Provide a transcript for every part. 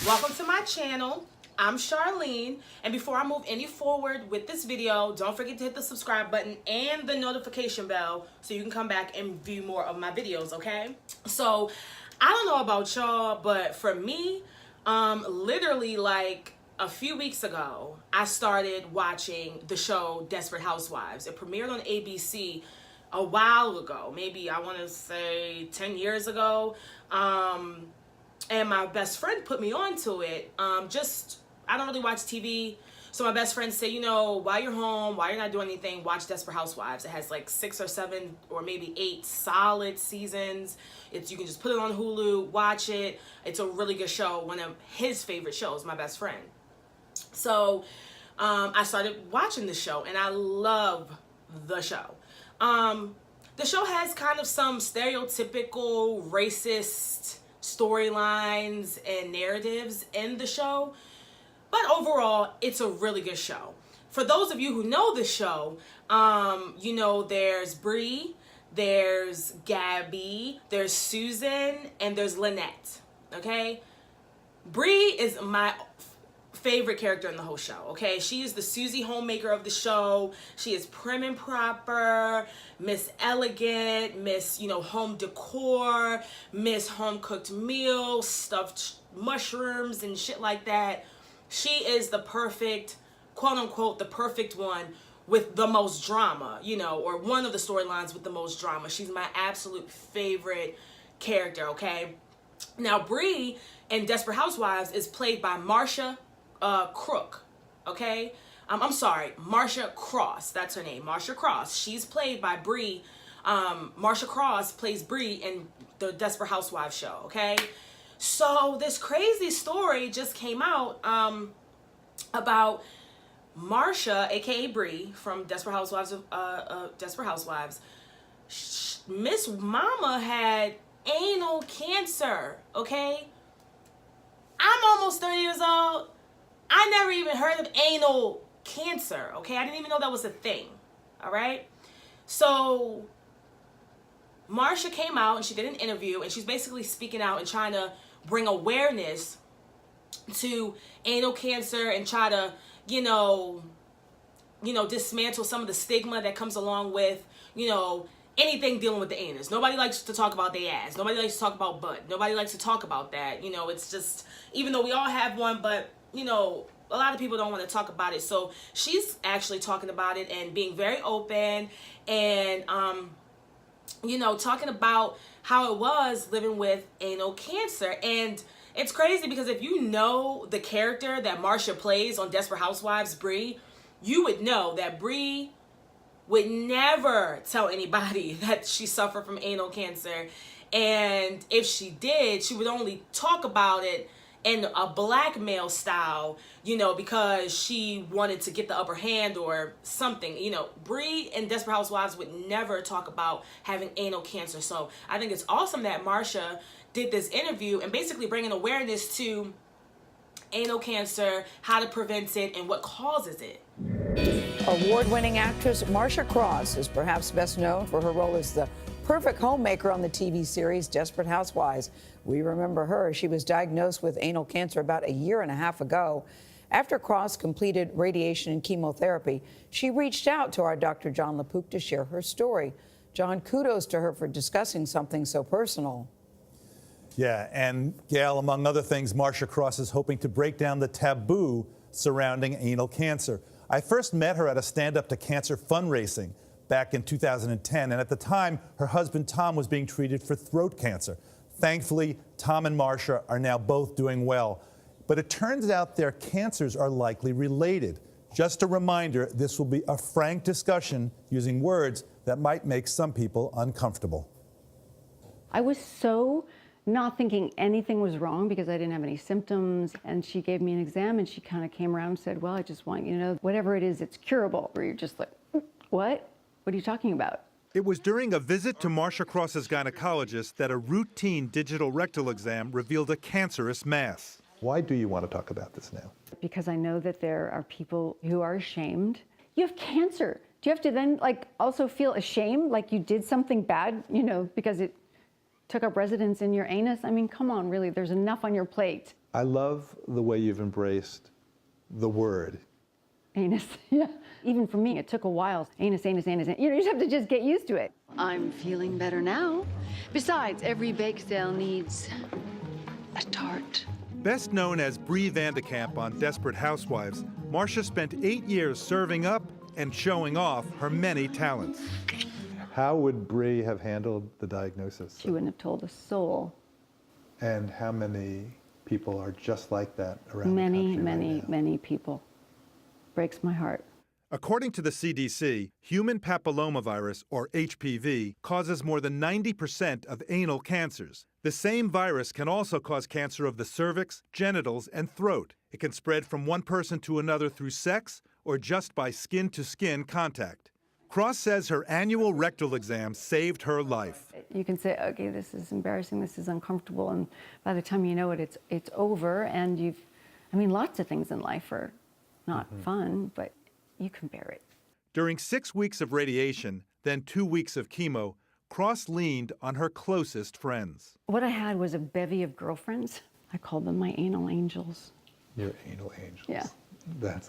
Welcome to my channel. I'm Charlene, and before I move any forward with this video, don't forget to hit the subscribe button and the notification bell so you can come back and view more of my videos, okay? So, I don't know about y'all, but for me, literally like a few weeks ago, I started watching the show Desperate Housewives. It premiered on ABC a while ago, maybe I want to say 10 years ago. And my best friend put me onto it. I don't really watch TV. So my best friend said, while you're home, while you're not doing anything, watch Desperate Housewives. It has like 6 or 7 or maybe 8 solid seasons. You can just put it on Hulu, watch it. It's a really good show. One of his favorite shows, my best friend. So I started watching the show, and I love the show. The show has kind of some stereotypical racist storylines and narratives in the show, but overall it's a really good show. For those of you who know the show, there's Bree, there's Gabby, there's Susan, and there's Lynette. Okay, Bree is my favorite character in the whole show. Okay, she is the Susie homemaker of the show. She is prim and proper, Miss Elegant, Miss home decor, Miss home cooked meals, stuffed mushrooms and shit like that. She is the perfect, quote unquote, the perfect one with the most drama, or one of the storylines with the most drama. She's my absolute favorite character. Okay, now Bree in Desperate Housewives is played by Marcia Crook, okay? I'm sorry, Marcia Cross. That's her name, Marcia Cross. She's played by Bree. Marcia Cross plays Bree in the Desperate Housewives show, okay? So this crazy story just came out about Marcia, aka Bree, from Desperate Housewives. Miss Mama had anal cancer, okay? I'm almost 30 years old. I never even heard of anal cancer, okay? I didn't even know that was a thing, all right? So Marcia came out and she did an interview, and she's basically speaking out and trying to bring awareness to anal cancer and try to, dismantle some of the stigma that comes along with, anything dealing with the anus. Nobody likes to talk about their ass. Nobody likes to talk about butt. Nobody likes to talk about that. It's just, even though we all have one, but a lot of people don't want to talk about it. So she's actually talking about it and being very open and, talking about how it was living with anal cancer. And it's crazy because if you know the character that Marcia plays on Desperate Housewives, Bree, you would know that Bree would never tell anybody that she suffered from anal cancer. And if she did, she would only talk about it in a blackmail style, because she wanted to get the upper hand or something. Bree and Desperate Housewives would never talk about having anal cancer. So I think it's awesome that Marcia did this interview and basically bringing awareness to anal cancer, how to prevent it, and what causes it. Award-winning actress Marcia Cross is perhaps best known for her role as the perfect homemaker on the TV series Desperate Housewives. We remember her. She was diagnosed with anal cancer about a year and a half ago. After Cross completed radiation and chemotherapy, she reached out to our Dr. John LaPook to share her story. John, kudos to her for discussing something so personal. Yeah, and Gail, among other things, Marcia Cross is hoping to break down the taboo surrounding anal cancer. I first met her at a Stand Up to Cancer fundraising back in 2010, and at the time, her husband Tom was being treated for throat cancer. Thankfully, Tom and Marcia are now both doing well. But it turns out their cancers are likely related. Just a reminder, this will be a frank discussion using words that might make some people uncomfortable. I was so not thinking anything was wrong because I didn't have any symptoms. And she gave me an exam and she kind of came around and said, well, I just want you to know, whatever it is, it's curable. Where you're just like, what? What are you talking about? It was during a visit to Marcia Cross's gynecologist that a routine digital rectal exam revealed a cancerous mass. Why do you want to talk about this now? Because I know that there are people who are ashamed. You have cancer. Do you have to then also feel ashamed, like you did something bad, because took up residence in your anus. I mean, come on, really, there's enough on your plate. I love the way you've embraced the word. Anus, yeah. Even for me, it took a while. Anus, anus, anus, anus. You know, you just have to just get used to it. I'm feeling better now. Besides, every bake sale needs a tart. Best known as Bree Vandekamp on Desperate Housewives, Marcia spent 8 years serving up and showing off her many talents. How would Bree have handled the diagnosis? She wouldn't have told a soul. And how many people are just like that around the Many, country many, right now? many people. Breaks my heart. According to the CDC, human papillomavirus, or HPV, causes more than 90% of anal cancers. The same virus can also cause cancer of the cervix, genitals, and throat. It can spread from one person to another through sex or just by skin-to-skin contact. Cross says her annual rectal exam saved her life. You can say, okay, this is embarrassing, this is uncomfortable, and by the time you know it, it's over, and lots of things in life are not fun, but you can bear it. During 6 weeks of radiation, then 2 weeks of chemo, Cross leaned on her closest friends. What I had was a bevy of girlfriends. I called them my anal angels. Your anal angels. Yeah.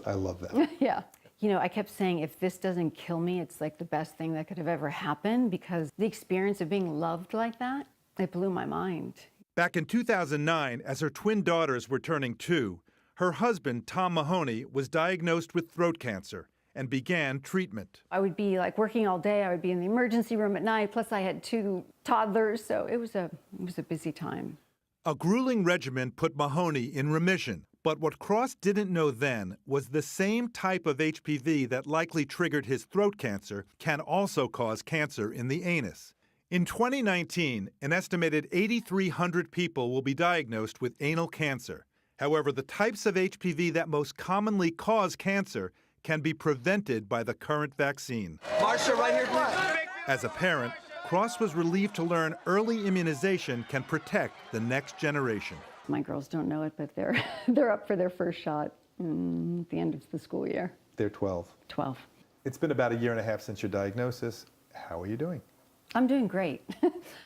I love that. Yeah. You know, I kept saying, if this doesn't kill me, it's like the best thing that could have ever happened, because the experience of being loved like that, it blew my mind. Back in 2009, as her twin daughters were turning 2, her husband, Tom Mahoney, was diagnosed with throat cancer and began treatment. I would be like working all day. I would be in the emergency room at night. Plus I had 2 toddlers. So it was a busy time. A grueling regimen put Mahoney in remission. But what Cross didn't know then was the same type of HPV that likely triggered his throat cancer can also cause cancer in the anus. In 2019, an estimated 8,300 people will be diagnosed with anal cancer. However, the types of HPV that most commonly cause cancer can be prevented by the current vaccine. Marcia, right here, please. As a parent, Cross was relieved to learn early immunization can protect the next generation. My girls don't know it, but they're up for their first shot at the end of the school year. They're 12. 12. It's been about 1.5 years since your diagnosis. How are you doing? I'm doing great.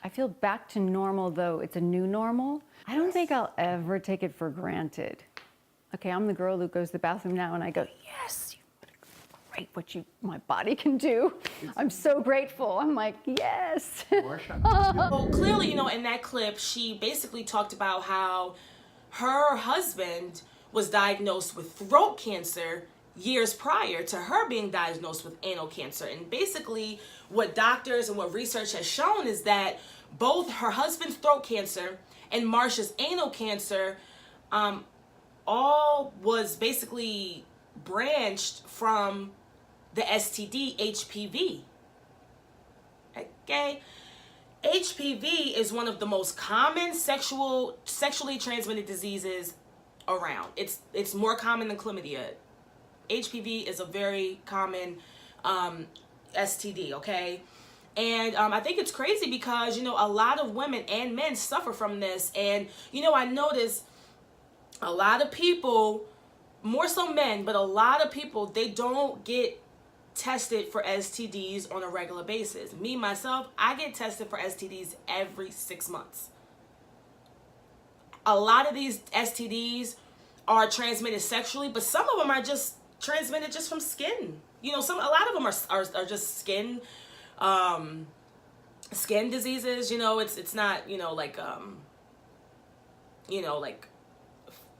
I feel back to normal, though it's a new normal. I don't think I'll ever take it for granted. Okay, I'm the girl who goes to the bathroom now and I go, yes, great what my body can do. I'm so grateful. I'm like, yes. Well, clearly, you know, in that clip, she basically talked about how her husband was diagnosed with throat cancer years prior to her being diagnosed with anal cancer. And basically what doctors and what research has shown is that both her husband's throat cancer and Marcia's anal cancer all was basically branched from the STD HPV. Okay? HPV is one of the most common sexually transmitted diseases around. It's more common than chlamydia. HPV is a very common STD, okay? And I think it's crazy because, you know, a lot of women and men suffer from this. And, you know, I notice a lot of people, more so men, but a lot of people, they don't get tested for STDs on a regular basis. Me, myself, I get tested for STDs every 6 months. A lot of these STDs are transmitted sexually, but some of them are just transmitted just from skin. You know, a lot of them are just skin diseases. You know, it's not, you know, like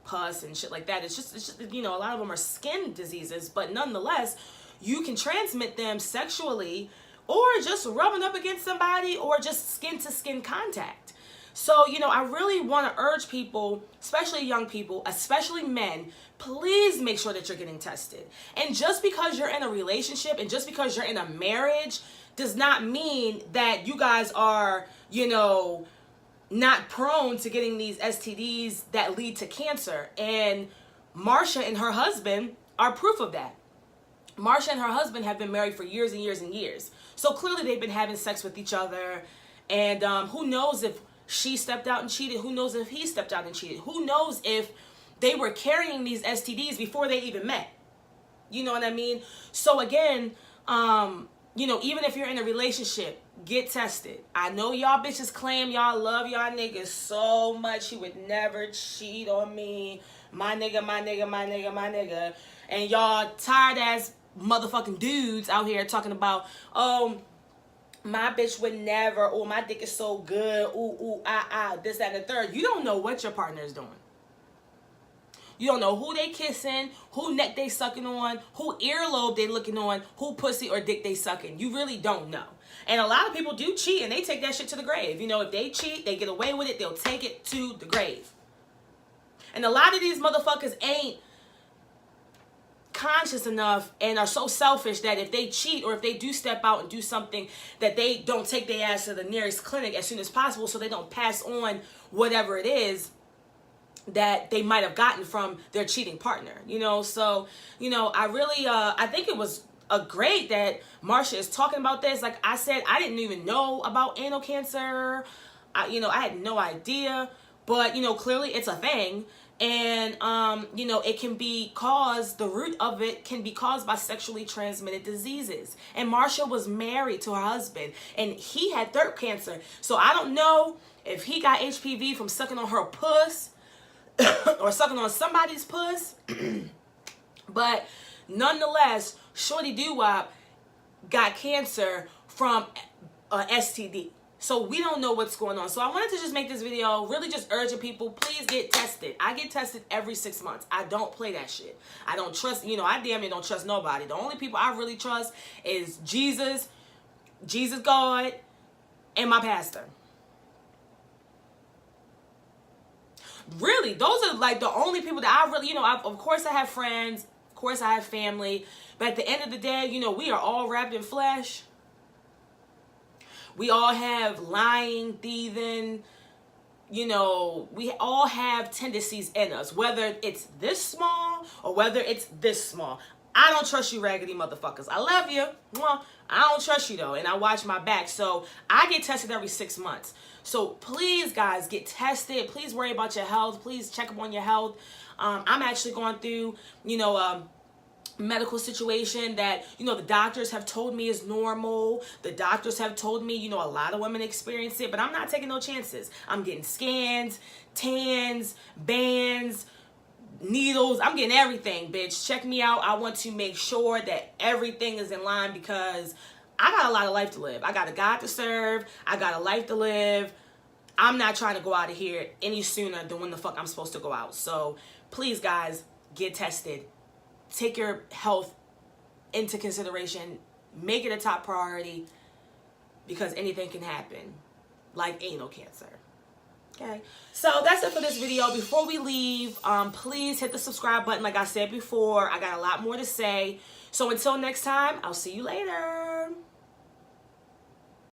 pus and shit like that. It's just, you know, a lot of them are skin diseases, but nonetheless, you can transmit them sexually or just rubbing up against somebody or just skin to skin contact. So, you know, I really want to urge people, especially young people, especially men, please make sure that you're getting tested. And just because you're in a relationship and just because you're in a marriage does not mean that you guys are, you know, not prone to getting these STDs that lead to cancer. And Marcia and her husband are proof of that. Marcia and her husband have been married for years and years and years. So clearly they've been having sex with each other. And who knows if she stepped out and cheated? Who knows if he stepped out and cheated? Who knows if they were carrying these STDs before they even met? You know what I mean? So again, you know, even if you're in a relationship, get tested. I know y'all bitches claim y'all love y'all niggas so much. He would never cheat on me. My nigga, my nigga, my nigga, my nigga. And y'all tired ass motherfucking dudes out here talking about, oh, my bitch would never, oh, my dick is so good, ooh, this, that, and the third. You don't know what your partner is doing. You don't know who they kissing, who neck they sucking on, who earlobe they looking on, who pussy or dick they sucking. You really don't know. And a lot of people do cheat, and they take that shit to the grave. You know, if they cheat, they get away with it, they'll take it to the grave. And a lot of these motherfuckers ain't conscious enough and are so selfish that if they cheat or if they do step out and do something, that they don't take their ass to the nearest clinic as soon as possible so they don't pass on whatever it is that they might have gotten from their cheating partner, you know. So, you know, I really I think it was great that Marcia is talking about this. Like I said, I didn't even know about anal cancer. You know, I had no idea, but you know, clearly it's a thing. And, you know, it can be caused, the root of it can be caused by sexually transmitted diseases. And Marcia was married to her husband, and he had throat cancer. So I don't know if he got HPV from sucking on her puss or sucking on somebody's puss. But nonetheless, Shorty Doo-Wop got cancer from STD. So we don't know what's going on. So I wanted to just make this video, really just urging people, please get tested. I get tested every 6 months. I don't play that shit. I don't trust, you know, I damn near don't trust nobody. The only people I really trust is Jesus, God, and my pastor. Really, those are like the only people that I really, you know, of course I have friends, of course I have family, but at the end of the day, you know, we are all wrapped in flesh. We all have lying, thieving, you know, we all have tendencies in us, whether it's this small or whether it's this small. I don't trust you raggedy motherfuckers. I love you. Well, I don't trust you though, and I watch my back. So I get tested every 6 months. So please, guys, get tested. Please worry about your health. Please check up on your health. I'm actually going through, you know, medical situation that, you know, the doctors have told me is normal. The doctors have told me, you know, a lot of women experience it, but I'm not taking no chances. I'm getting scans, tans, bands, needles. I'm getting everything, bitch. Check me out. I want to make sure that everything is in line because I got a lot of life to live. I got a God to serve. I got a life to live. I'm not trying to go out of here any sooner than when the fuck I'm supposed to go out. So please, guys, get tested. Take your health into consideration. Make it a top priority because anything can happen, like anal cancer. Okay, so that's it for this video. Before we leave, please hit the subscribe button. Like I said before, I got a lot more to say. So until next time, I'll see you later.